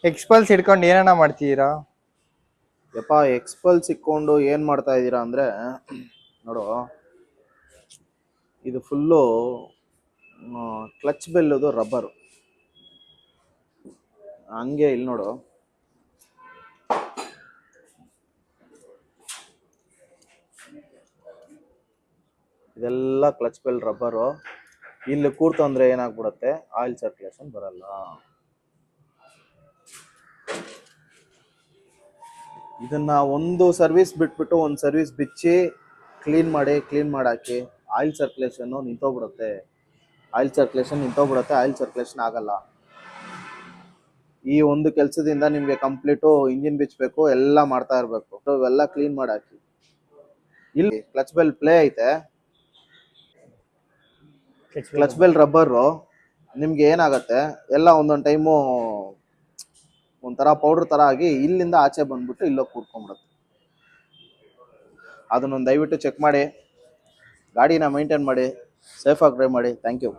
ಎಕ್ಸ್ಪಲ್ಸ್ ಹಿಡ್ಕೊಂಡು ಏನನ್ನ ಮಾಡ್ತಿದ್ದೀರಾ? ಯಪ್ಪ ಎಕ್ಸ್ಪಲ್ಸ್ ಇಕ್ಕೊಂಡು ಏನು ಮಾಡ್ತಾ ಇದ್ದೀರಾ ಅಂದರೆ ನೋಡು, ಇದು ಫುಲ್ಲು ಕ್ಲಚ್ ಬೆಲ್ಲದು ರಬ್ಬರು. ಹಂಗೆ ಇಲ್ಲಿ ನೋಡು, ಇದೆಲ್ಲ ಕ್ಲಚ್ ಬೆಲ್ ರಬ್ಬರು. ಇಲ್ಲಿ ಕೂರ್ತು ಅಂದರೆ ಏನಾಗ್ಬಿಡುತ್ತೆ, ಆಯಿಲ್ ಸರ್ಕ್ಯುಲೇಷನ್ ಬರಲ್ಲ. ಇದನ್ನ ಒಂದು ಸರ್ವಿಸ್ ಬಿಟ್ಬಿಟ್ಟು ಒಂದು ಸರ್ವಿಸ್ ಬಿಚ್ಚಿ ಕ್ಲೀನ್ ಮಾಡಾಕಿ ಆಯಿಲ್ ಸರ್ಕ್ಯುಲೇಷನ್ ನಿಂತೋಗ್ಬಿಡುತ್ತೆ. ಆಯಿಲ್ ಸರ್ಕ್ಯುಲೇಷನ್ ಆಗಲ್ಲ. ಈ ಒಂದು ಕೆಲಸದಿಂದ ನಿಮಗೆ ಕಂಪ್ಲೀಟು ಇಂಜಿನ್ ಬಿಚ್ಚಬೇಕು, ಎಲ್ಲ ಮಾಡ್ತಾ ಇರಬೇಕು. ಇವೆಲ್ಲ ಕ್ಲೀನ್ ಮಾಡಾಕಿ. ಇಲ್ಲಿ ಕ್ಲಚ್ ಬೆಲ್ ಪ್ಲೇ ಐತೆ, ಕ್ಲಚ್ ಬೆಲ್ ರಬ್ಬರು. ನಿಮ್ಗೆ ಏನಾಗತ್ತೆ, ಎಲ್ಲ ಒಂದೊಂದು ಟೈಮು ಒಂಥರ ಪೌಡರ್ ಥರ ಆಗಿ ಇಲ್ಲಿಂದ ಆಚೆ ಬಂದ್ಬಿಟ್ಟು ಇಲ್ಲೋಗಿ ಕೂತ್ಕೊಂಡ್ಬಿಡುತ್ತೆ. ಅದನ್ನೊಂದು ದಯವಿಟ್ಟು ಚೆಕ್ ಮಾಡಿ, ಗಾಡಿನ ಮೈಂಟೈನ್ ಮಾಡಿ, ಸೇಫಾಗಿ ಡ್ರೈವ್ ಮಾಡಿ. Thank you.